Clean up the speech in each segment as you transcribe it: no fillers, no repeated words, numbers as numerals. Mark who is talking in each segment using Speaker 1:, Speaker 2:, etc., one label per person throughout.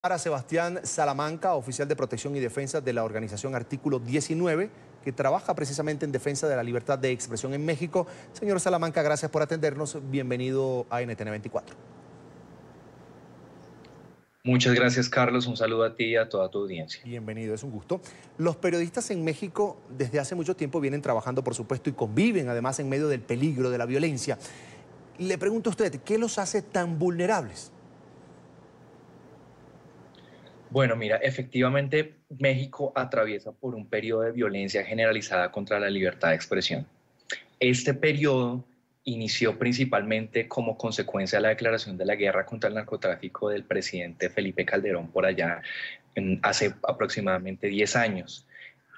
Speaker 1: Para Sebastián Salamanca, oficial de protección y defensa de la organización Artículo 19, que trabaja precisamente en defensa de la libertad de expresión en México. Señor Salamanca, gracias por atendernos. Bienvenido a NTN 24.
Speaker 2: Muchas gracias, Carlos. Un saludo a ti y a toda tu audiencia.
Speaker 1: Bienvenido, es un gusto. Los periodistas en México desde hace mucho tiempo vienen trabajando, por supuesto, y conviven además en medio del peligro, de la violencia. Le pregunto a usted, ¿qué los hace tan vulnerables?
Speaker 2: Bueno, mira, efectivamente México atraviesa por un periodo de violencia generalizada contra la libertad de expresión. Este periodo inició principalmente como consecuencia de la declaración de la guerra contra el narcotráfico del presidente Felipe Calderón por allá hace aproximadamente 10 años.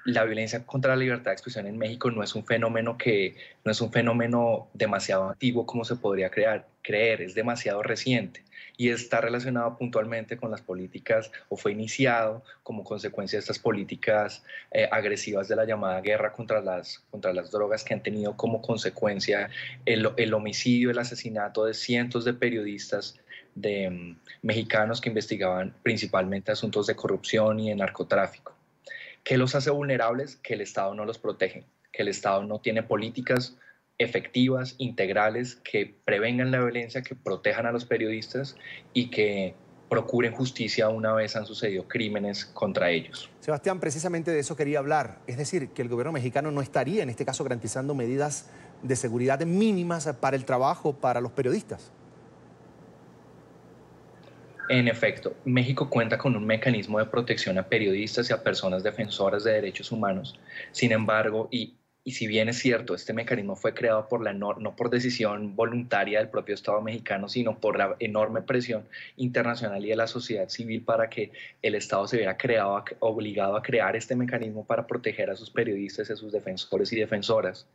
Speaker 2: La violencia contra la libertad de expresión en México no es un fenómeno demasiado antiguo como se podría creer, es demasiado reciente y está relacionado puntualmente con las políticas, o fue iniciado como consecuencia de estas políticas agresivas de la llamada guerra contra las drogas, que han tenido como consecuencia el homicidio, el asesinato de cientos de periodistas mexicanos que investigaban principalmente asuntos de corrupción y de narcotráfico. ¿Qué los hace vulnerables? Que el Estado no los protege, que el Estado no tiene políticas efectivas, integrales, que prevengan la violencia, que protejan a los periodistas y que procuren justicia una vez han sucedido crímenes contra ellos.
Speaker 1: Sebastián, precisamente de eso quería hablar. Es decir, que el gobierno mexicano no estaría, en este caso, garantizando medidas de seguridad mínimas para el trabajo, para los periodistas.
Speaker 2: En efecto, México cuenta con un mecanismo de protección a periodistas y a personas defensoras de derechos humanos. Sin embargo, y si bien es cierto, este mecanismo fue creado no por decisión voluntaria del propio Estado mexicano, sino por la enorme presión internacional y de la sociedad civil para que el Estado se viera obligado a crear este mecanismo para proteger a sus periodistas, a sus defensores y defensoras.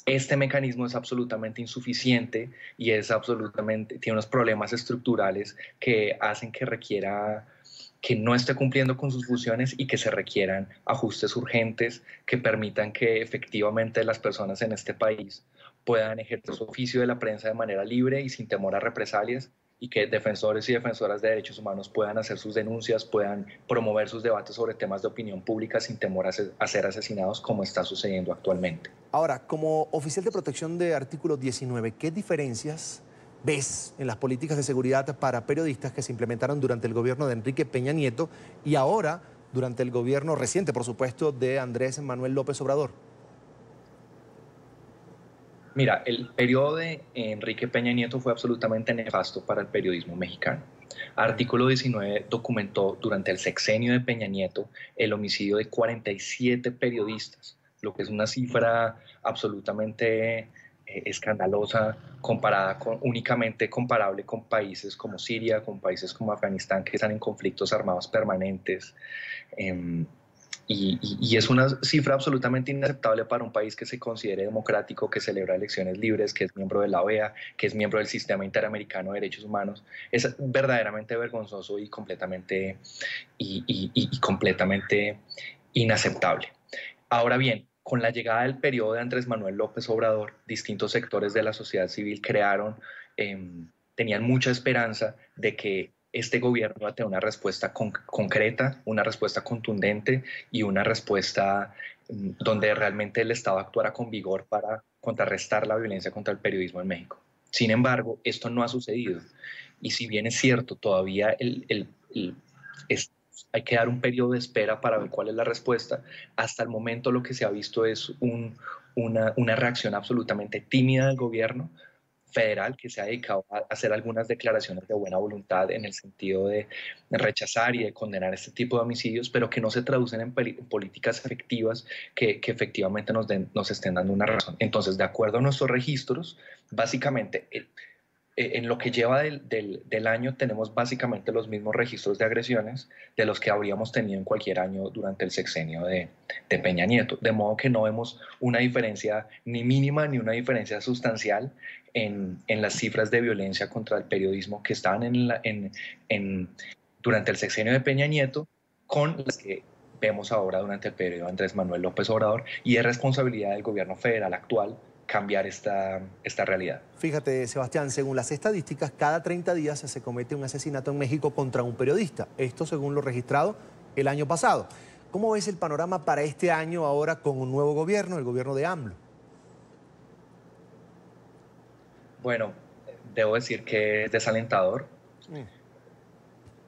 Speaker 2: Este mecanismo es absolutamente insuficiente y tiene unos problemas estructurales que hacen que no esté cumpliendo con sus funciones y que se requieran ajustes urgentes que permitan que efectivamente las personas en este país puedan ejercer su oficio de la prensa de manera libre y sin temor a represalias, y que defensores y defensoras de derechos humanos puedan hacer sus denuncias, puedan promover sus debates sobre temas de opinión pública sin temor a ser asesinados, como está sucediendo actualmente.
Speaker 1: Ahora, como oficial de protección de Artículo 19, ¿qué diferencias ves en las políticas de seguridad para periodistas que se implementaron durante el gobierno de Enrique Peña Nieto y ahora durante el gobierno reciente, por supuesto, de Andrés Manuel López Obrador?
Speaker 2: Mira, el periodo de Enrique Peña Nieto fue absolutamente nefasto para el periodismo mexicano. Artículo 19 documentó durante el sexenio de Peña Nieto el homicidio de 47 periodistas, lo que es una cifra absolutamente escandalosa, únicamente comparable con países como Siria, con países como Afganistán, que están en conflictos armados permanentes. Y es una cifra absolutamente inaceptable para un país que se considere democrático, que celebra elecciones libres, que es miembro de la OEA, que es miembro del Sistema Interamericano de Derechos Humanos. Es verdaderamente vergonzoso y completamente inaceptable. Ahora bien, con la llegada del periodo de Andrés Manuel López Obrador, distintos sectores de la sociedad civil tenían mucha esperanza de que este gobierno va a tener una respuesta concreta, una respuesta contundente y una respuesta donde realmente el Estado actuara con vigor para contrarrestar la violencia contra el periodismo en México. Sin embargo, esto no ha sucedido. Y si bien es cierto, todavía hay que dar un periodo de espera para ver cuál es la respuesta, hasta el momento lo que se ha visto es una reacción absolutamente tímida del gobierno federal, que se ha dedicado a hacer algunas declaraciones de buena voluntad en el sentido de rechazar y de condenar este tipo de homicidios, pero que no se traducen en políticas efectivas que efectivamente nos estén dando una razón. Entonces, de acuerdo a nuestros registros, básicamente en lo que lleva del año tenemos básicamente los mismos registros de agresiones de los que habríamos tenido en cualquier año durante el sexenio de Peña Nieto. De modo que no vemos una diferencia ni mínima ni una diferencia sustancial en las cifras de violencia contra el periodismo que estaban durante el sexenio de Peña Nieto con las que vemos ahora durante el periodo de Andrés Manuel López Obrador, y es responsabilidad del gobierno federal actual cambiar esta realidad.
Speaker 1: Fíjate, Sebastián, según las estadísticas, cada 30 días se comete un asesinato en México contra un periodista. Esto según lo registrado el año pasado. ¿Cómo ves el panorama para este año ahora con un nuevo gobierno, el gobierno de AMLO?
Speaker 2: Bueno, debo decir que es desalentador.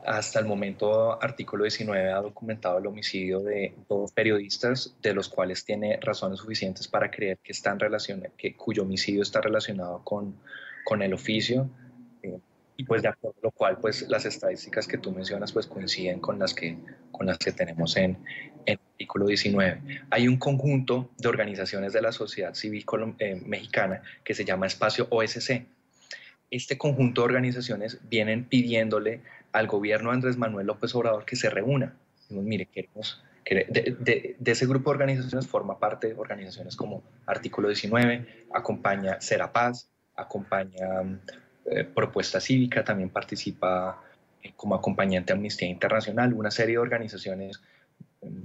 Speaker 2: Hasta el momento, Artículo 19 ha documentado el homicidio de 2 periodistas, de los cuales tiene razones suficientes para creer que cuyo homicidio está relacionado con el oficio. Y pues de acuerdo a lo cual, pues las estadísticas que tú mencionas pues coinciden con las que tenemos en Artículo 19. Hay un conjunto de organizaciones de la sociedad civil mexicana que se llama Espacio OSC. Este conjunto de organizaciones vienen pidiéndole al gobierno de Andrés Manuel López Obrador que se reúna. Mire, de ese grupo de organizaciones forma parte organizaciones como Artículo 19, acompaña Serapaz, acompaña Propuesta Cívica, también participa como acompañante Amnistía Internacional, una serie de organizaciones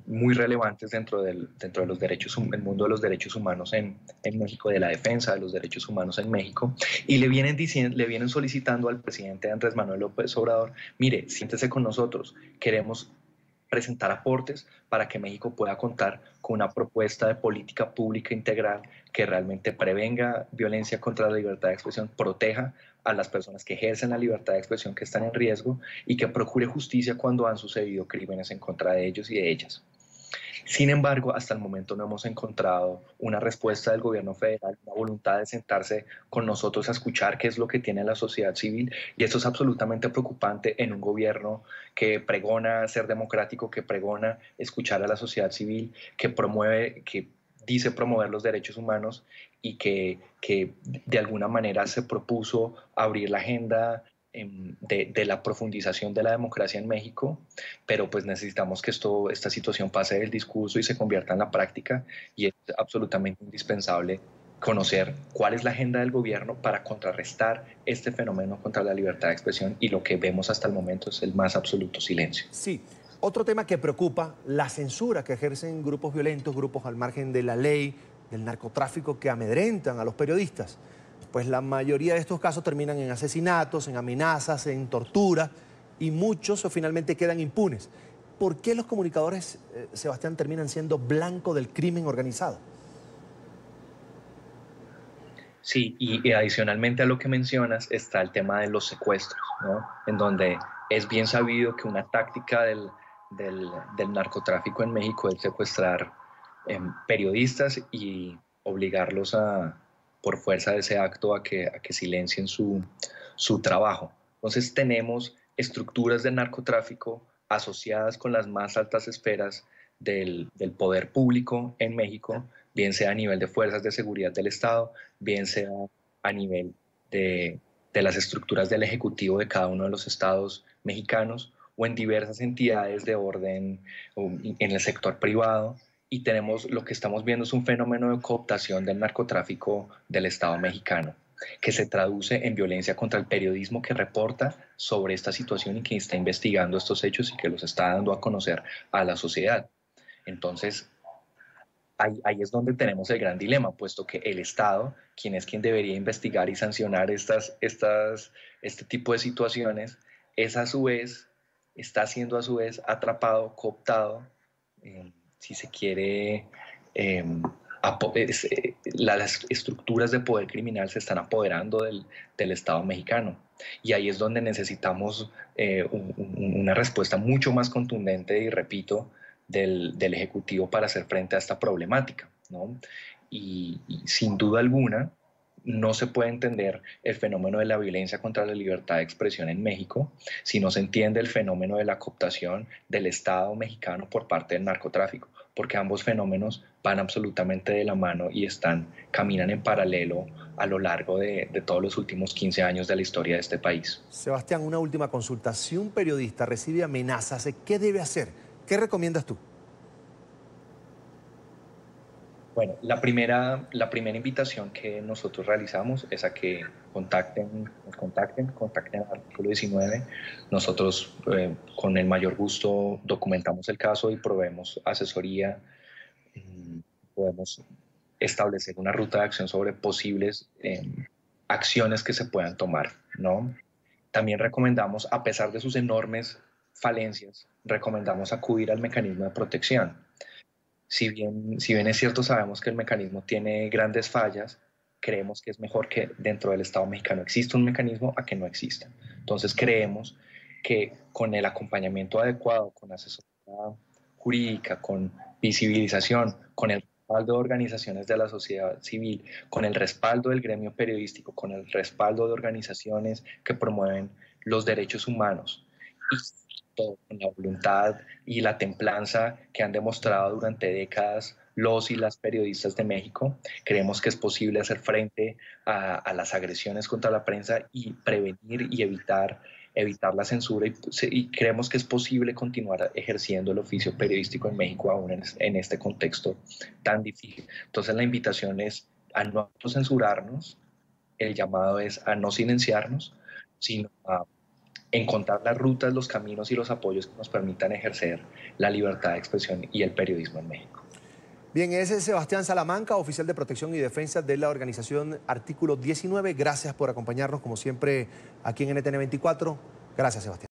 Speaker 2: muy relevantes dentro de los derechos, el mundo de los derechos humanos en México, de la defensa de los derechos humanos en México, y le vienen solicitando al presidente Andrés Manuel López Obrador: mire, siéntese con nosotros, queremos presentar aportes para que México pueda contar con una propuesta de política pública integral que realmente prevenga violencia contra la libertad de expresión, proteja a las personas que ejercen la libertad de expresión que están en riesgo y que procure justicia cuando han sucedido crímenes en contra de ellos y de ellas. Sin embargo, hasta el momento no hemos encontrado una respuesta del gobierno federal, una voluntad de sentarse con nosotros a escuchar qué es lo que tiene la sociedad civil, y esto es absolutamente preocupante en un gobierno que pregona ser democrático, que pregona escuchar a la sociedad civil, que dice promover los derechos humanos y que de alguna manera se propuso abrir la agenda de la profundización de la democracia en México, pero pues necesitamos que esta situación pase del discurso y se convierta en la práctica, y es absolutamente indispensable conocer cuál es la agenda del gobierno para contrarrestar este fenómeno contra la libertad de expresión, y lo que vemos hasta el momento es el más absoluto silencio.
Speaker 1: Sí, otro tema que preocupa, la censura que ejercen grupos violentos, grupos al margen de la ley, del narcotráfico, que amedrentan a los periodistas. Pues la mayoría de estos casos terminan en asesinatos, en amenazas, en tortura, y muchos finalmente quedan impunes. ¿Por qué los comunicadores, Sebastián, terminan siendo blanco del crimen organizado?
Speaker 2: Sí, y adicionalmente a lo que mencionas está el tema de los secuestros, ¿no? En donde es bien sabido que una táctica del narcotráfico en México es secuestrar periodistas y obligarlos por fuerza de ese acto a que silencien su trabajo. Entonces tenemos estructuras de narcotráfico asociadas con las más altas esferas del poder público en México, bien sea a nivel de fuerzas de seguridad del Estado, bien sea a nivel de las estructuras del Ejecutivo de cada uno de los estados mexicanos, o en diversas entidades de orden en el sector privado. Y lo que estamos viendo es un fenómeno de cooptación del narcotráfico del Estado mexicano, que se traduce en violencia contra el periodismo que reporta sobre esta situación y que está investigando estos hechos y que los está dando a conocer a la sociedad. Entonces, ahí es donde tenemos el gran dilema, puesto que el Estado, quien debería investigar y sancionar este tipo de situaciones, está siendo a su vez atrapado, cooptado, si se quiere, las estructuras de poder criminal se están apoderando del Estado mexicano. Y ahí es donde necesitamos una respuesta mucho más contundente, y repito, del Ejecutivo para hacer frente a esta problemática, ¿no? Y sin duda alguna, no se puede entender el fenómeno de la violencia contra la libertad de expresión en México si no se entiende el fenómeno de la cooptación del Estado mexicano por parte del narcotráfico, porque ambos fenómenos van absolutamente de la mano y caminan en paralelo a lo largo de todos los últimos 15 años de la historia de este país.
Speaker 1: Sebastián, una última consulta. Si un periodista recibe amenazas, ¿qué debe hacer? ¿Qué recomiendas tú?
Speaker 2: Bueno, la primera invitación que nosotros realizamos es a que contacten al Artículo 19. Nosotros con el mayor gusto documentamos el caso y proveemos asesoría. Podemos establecer una ruta de acción sobre posibles acciones que se puedan tomar, ¿no? También recomendamos, a pesar de sus enormes falencias, recomendamos acudir al mecanismo de protección. Si bien es cierto, sabemos que el mecanismo tiene grandes fallas, creemos que es mejor que dentro del Estado mexicano exista un mecanismo a que no exista. Entonces creemos que con el acompañamiento adecuado, con asesoría jurídica, con visibilización, con el respaldo de organizaciones de la sociedad civil, con el respaldo del gremio periodístico, con el respaldo de organizaciones que promueven los derechos humanos y todo con la voluntad y la templanza que han demostrado durante décadas los y las periodistas de México, creemos que es posible hacer frente a las agresiones contra la prensa y prevenir y evitar la censura y creemos que es posible continuar ejerciendo el oficio periodístico en México aún en este contexto tan difícil. Entonces la invitación es a no censurarnos, el llamado es a no silenciarnos, sino a encontrar las rutas, los caminos y los apoyos que nos permitan ejercer la libertad de expresión y el periodismo en México.
Speaker 1: Bien, ese es Sebastián Salamanca, oficial de protección y defensa de la organización Artículo 19. Gracias por acompañarnos, como siempre, aquí en NTN 24. Gracias, Sebastián.